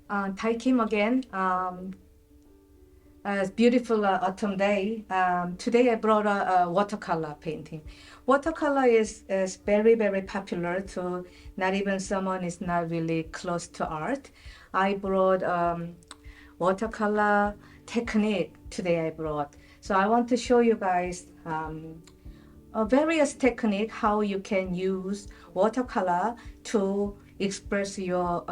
Tai Kim again. It's beautiful autumn day. Today I brought a watercolor painting. Watercolor is very, very popular to not even someone is not really close to art. I brought watercolor technique today I brought. So I want to show you guys various technique how you can use watercolor to express your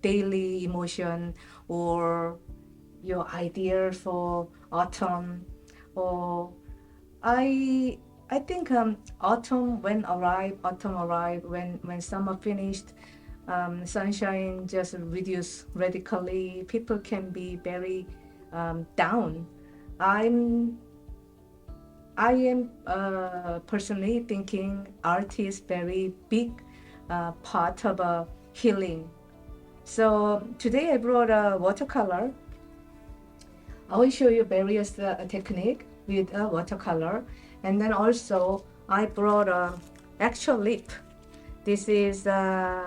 daily emotion or your idea for autumn. Or I think autumn arrive when summer finished, sunshine just reduce radically, people can be very down. i'm I am personally thinking art is very big part of healing. So today I brought a watercolor. I will show you various technique with watercolor, and then also I brought a actual lip. This is I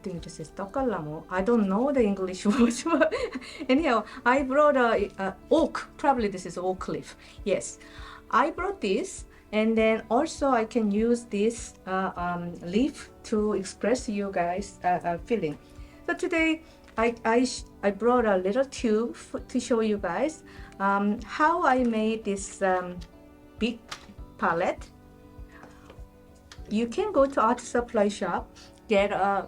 think this is Tokalamo. I don't know the English words, but anyhow, I brought a oak. Probably this is oak leaf. Yes, I brought this, and then also I can use this leaf to express you guys feeling. So today I brought a little tube to show you guys how I made this big palette. You can go to art supply shop, get a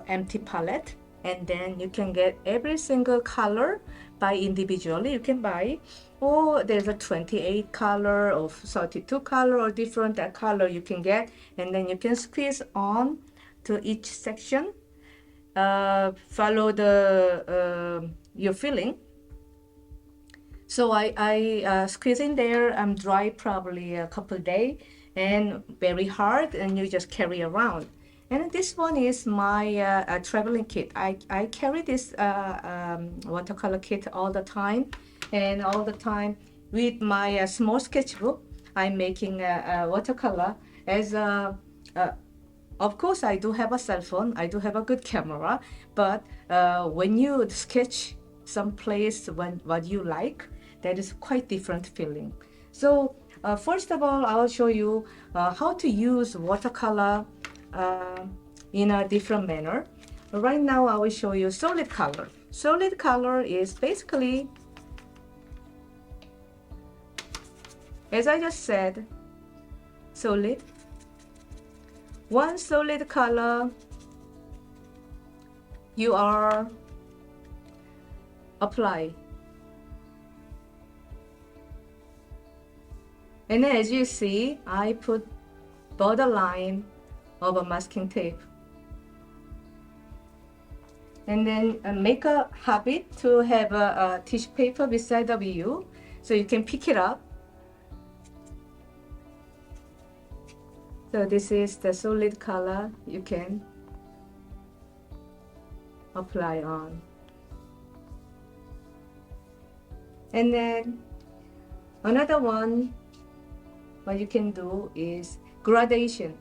empty palette, and then you can get every single color by individually. You can buy, or there's a 28 color or 32 color or different color you can get, and then you can squeeze on to each section. Follow the your feeling. So I squeeze in there. I'm dry probably a couple days and very hard, and you just carry around. And this one is my traveling kit. I carry this watercolor kit all the time, and all the time with my small sketchbook, I'm making a watercolor as a of course, I do have a cell phone. I do have a good camera, but when you sketch some place when what you like, that is quite different feeling. So first of all, I'll show you how to use watercolor in a different manner. Right now, I will show you solid color. Solid color is basically, as I just said, solid. One solid color you are apply. And then as you see, I put borderline of a masking tape. And then make a habit to have a tissue paper beside of you so you can pick it up. So this is the solid color you can apply on. And then another one, what you can do is gradation,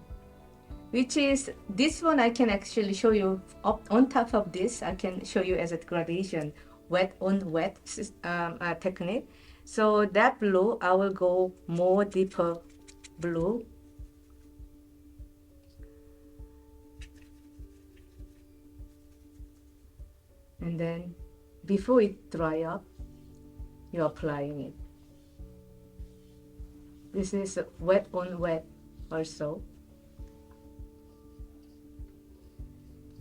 which is this one I can actually show you up on top of this. I can show you as a gradation, wet on wet technique. So that blue, I will go more deeper blue. And then before it dry up, you're applying it. This is wet on wet also.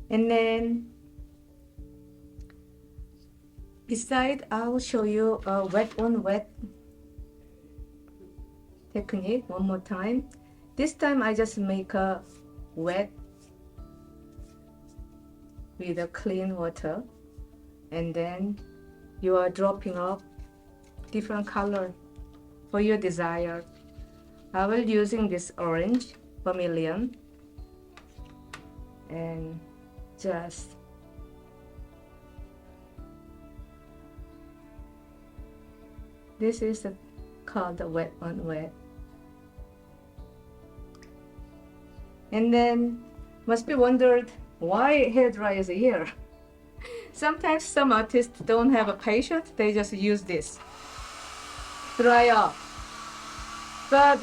And then beside, I will show you a wet on wet technique one more time. This time I just make a wet with a clean water, and then you are dropping off different color for your desire. I will using this orange vermilion and just this is called the wet on wet. And then must be wondered why hair dryer is here? Sometimes some artists don't have a patience, they just use this. Dry off. But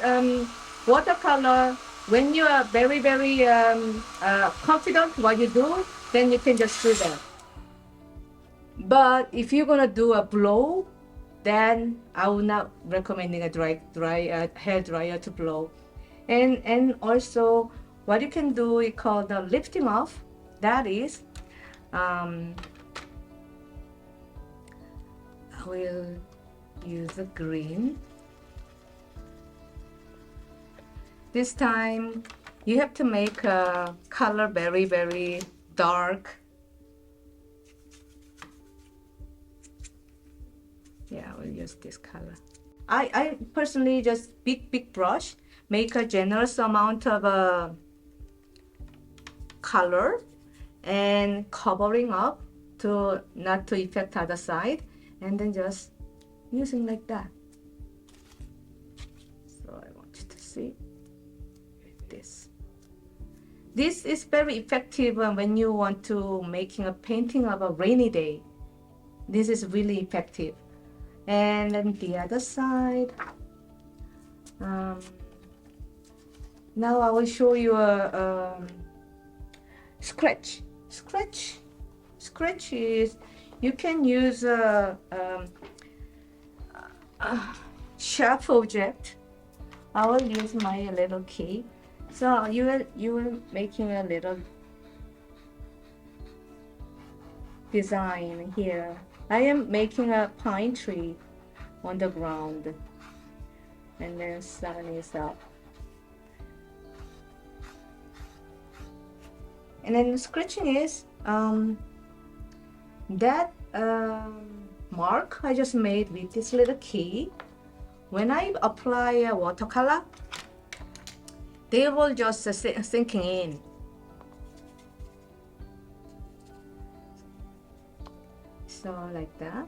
watercolor, when you are very, very confident what you do, then you can just do that. But if you're gonna do a blow, then I would not recommending a dry hair dryer to blow. And also, what you can do is called the lifting off. That is, I will use a green. This time, you have to make a color very, very dark. Yeah, I will use this color. I personally just big brush, make a generous amount of color and covering up to not to affect other side, and then just using like that. So I want you to see this. This is very effective when you want to making a painting of a rainy day. This is really effective. And then the other side. Now I will show you a scratch. Scratch is, you can use a sharp object. I will use my little key. So you will making a little design here. I am making a pine tree on the ground, and then sun is up. And then scratching is that mark I just made with this little key. When I apply a watercolor, they will just sinking in. So like that.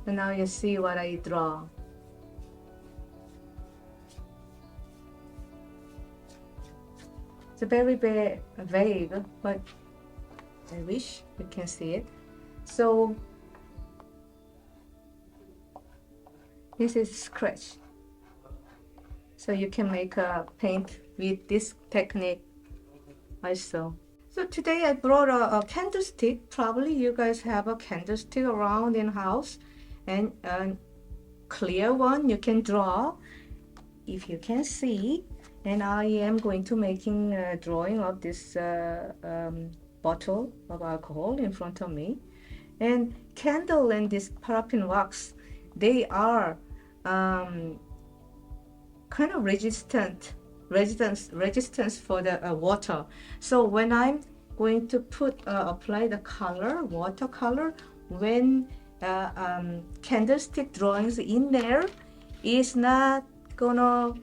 And now you see what I draw. It's a very vague, but I wish you can see it. So this is scratch. So you can make a paint with this technique also. So today I brought a candlestick. Probably you guys have a candlestick around in house, and a clear one you can draw if you can see. And I am going to making a drawing of this bottle of alcohol in front of me. And candle and this paraffin wax, they are kind of resistance for the water. So when I'm going to apply the color, watercolor, when candlestick drawings in there, is not gonna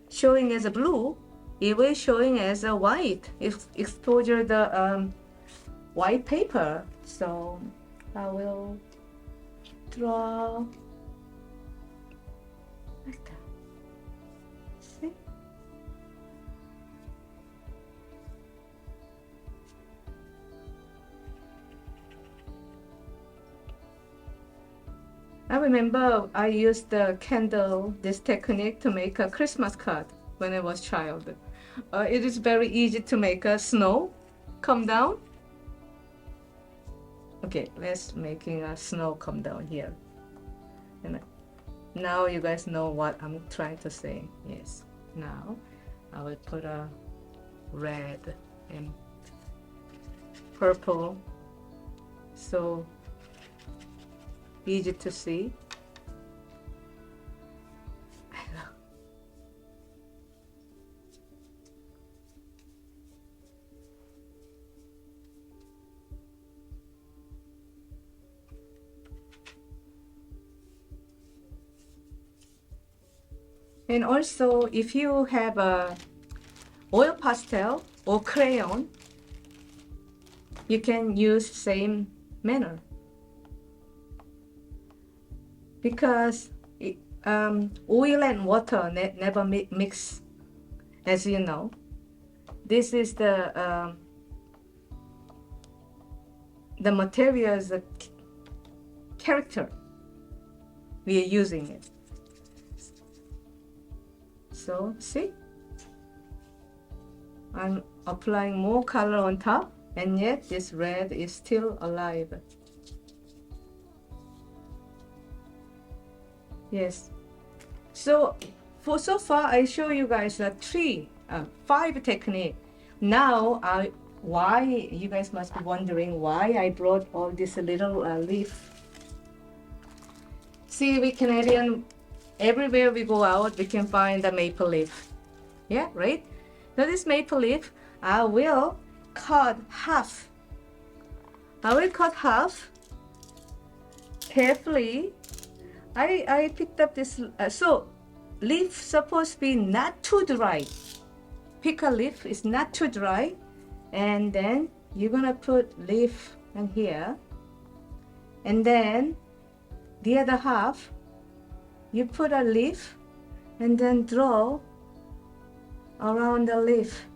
showing as a blue, it will showing as a white. Exposure the white paper. So I will draw like that. See? I remember I used the candle, this technique, to make a Christmas card when I was a child. It is very easy to make a snow come down. Okay, let's making a snow come down here. And now you guys know what I'm trying to say. Yes. Now I will put a red and purple. So easy to see. And also, if you have a oil pastel or crayon, you can use same manner. Because oil and water never mix, as you know. this is the materials, the character we are using it. So see, I'm applying more color on top, and yet this red is still alive. Yes. So so far I show you guys five technique. Now why you guys must be wondering why I brought all this little leaf. See, we Canadian, everywhere we go out, we can find the maple leaf. Yeah, right? Now this maple leaf, I will cut half. I will cut half carefully. I picked up this, so leaf supposed to be not too dry. Pick a leaf is not too dry, and then you're gonna put leaf in here, and then the other half you put a leaf and then draw around the leaf,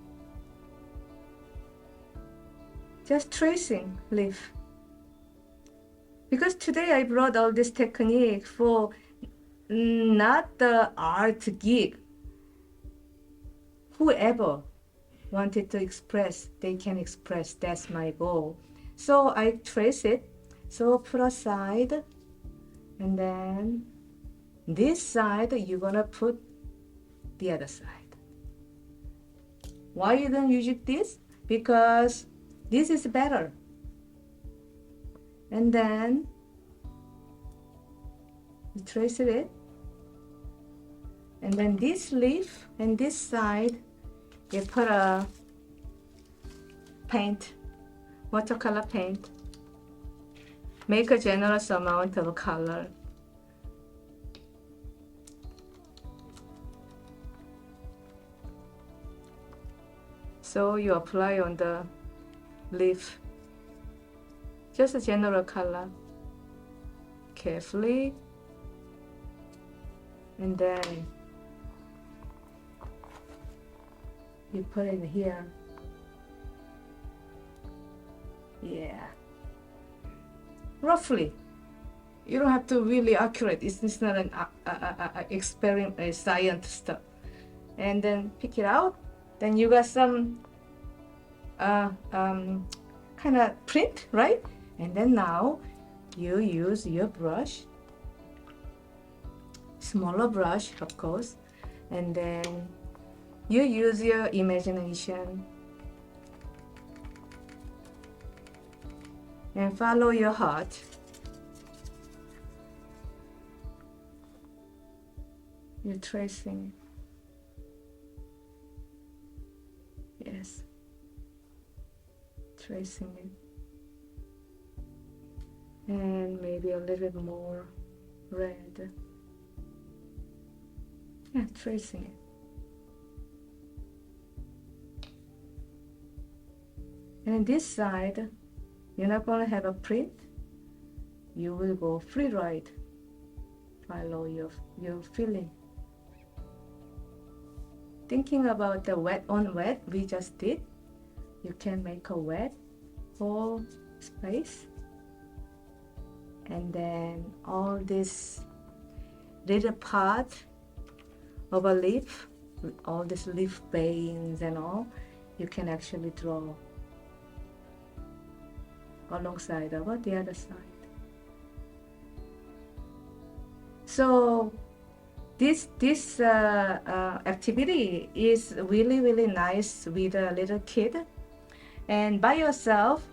just tracing leaf. Because today I brought all this technique for not the art geek. Whoever wanted to express, they can express. That's my goal. So I trace it. So put aside, and then this side you're gonna put the other side. Why you don't use it this? Because this is better. And then you trace it, and then this leaf and this side you put a paint, watercolor paint. Make a generous amount of color. So you apply on the leaf, just a general color, carefully, and then you put it here. Yeah, roughly. You don't have to really accurate. It's not an experiment, a science stuff. And then pick it out. Then you got some kind of print, right? And then now you use your brush, smaller brush of course, and then you use your imagination and follow your heart. You're tracing. Yes, tracing it. And maybe a little bit more red. Yeah, tracing it. And this side, you're not going to have a print. You will go free ride. Follow your feeling. Thinking about the wet on wet we just did, you can make a wet whole space. And then all this little part of a leaf, all these leaf veins and all, you can actually draw alongside of the other side. So this activity is really nice with a little kid, and by yourself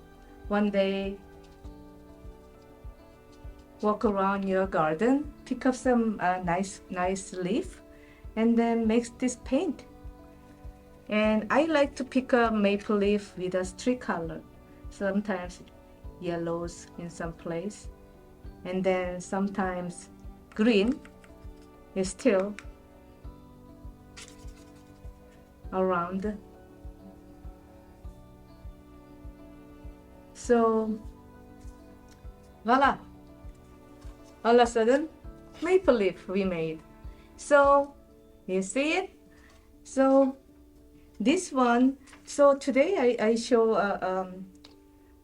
one day. Walk around your garden, pick up some nice leaf, and then make this paint. And I like to pick up maple leaf with a streak color, sometimes yellows in some place, and then sometimes green is still around. So voila! All of a sudden, maple leaf we made. So you see it? So this one, so today I show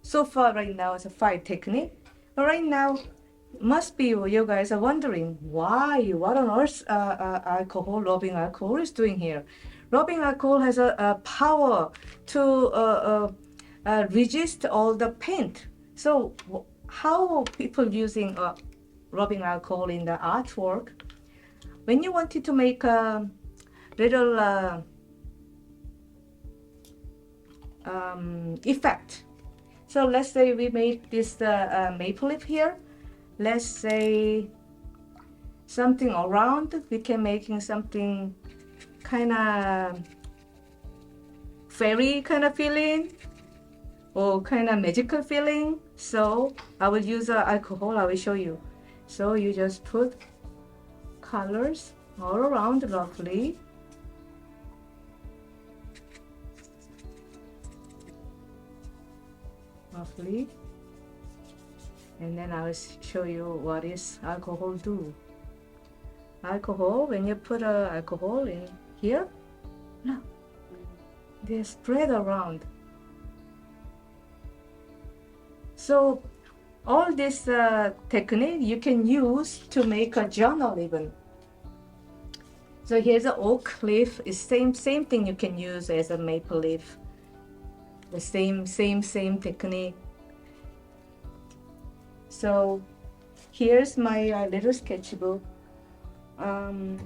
so far right now it's a 5 technique. Right now, must be you guys are wondering why, what on earth rubbing alcohol is doing here. Rubbing alcohol has a power to resist all the paint. So how people using rubbing alcohol in the artwork? When you wanted to make a little effect. So let's say we made this maple leaf here. Let's say something around. We can making something kind of fairy kind of feeling or kind of magical feeling. So I will use alcohol. I will show you. So you just put colors all around roughly. And then I will show you what is alcohol do. Alcohol, when you put alcohol in here, look, they spread around. So all this technique you can use to make a journal even. So here's an oak leaf. It's same thing you can use as a maple leaf. The same technique. So here's my little sketchbook. I'm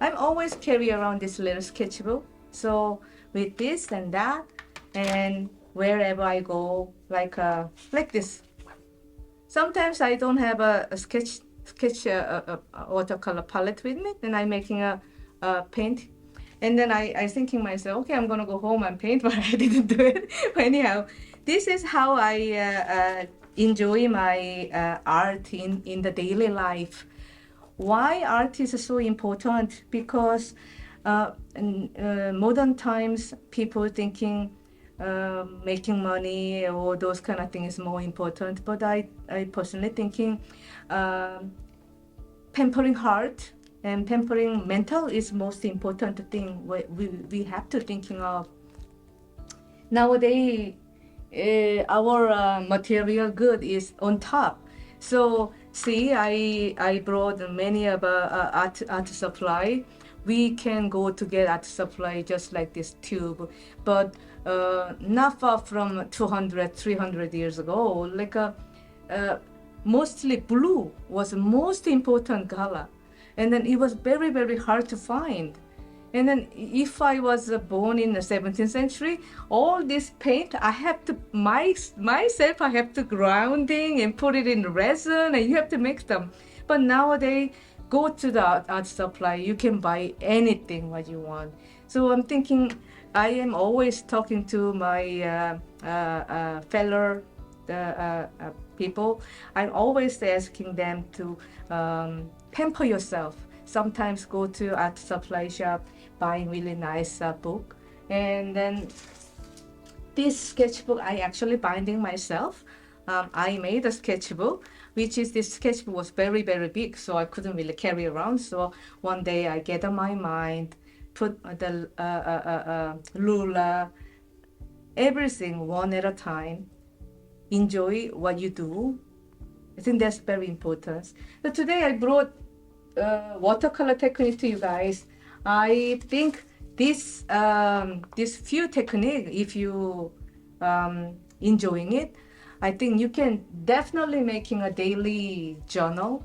always carry around this little sketchbook. So with this and that, and wherever I go, like this. Sometimes I don't have a sketch watercolor palette with me, then I'm making a paint. And then I thinking myself, okay, I'm gonna go home and paint, but I didn't do it. But anyhow, this is how I enjoy my art in the daily life. Why art is so important? Because in modern times, people thinking making money or those kind of things is more important. But I personally thinking pampering heart and pampering mental is most important thing we have to thinking of. Nowadays, our material good is on top. So see, I brought many of art supply. We can go to get art supply just like this tube, but not far from 200, 300 years ago. Like mostly blue was the most important color, and then it was very, very hard to find. And then if I was born in the 17th century, all this paint, I have to, myself, I have to grounding and put it in resin, and you have to make them. But nowadays, go to the art supply, you can buy anything what you want. So I'm thinking, I am always talking to my fellow people. I'm always asking them to pamper yourself. Sometimes go to art supply shop, buying really nice book. And then this sketchbook I actually binding myself. I made a sketchbook, which is this sketchbook was very, very big, so I couldn't really carry around. So one day I gather my mind, put the ruler, everything one at a time. Enjoy what you do. I think that's very important. So today I brought watercolor technique to you guys. I think this few technique, if you enjoying it, I think you can definitely making a daily journal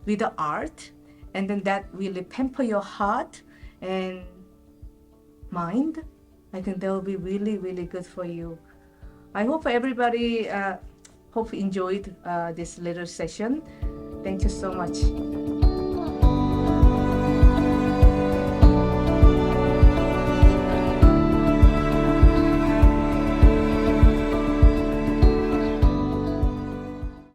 with the art, and then that really pamper your heart and mind. I think that will be really, really good for you. I hope everybody hope enjoyed this little session. Thank you so much.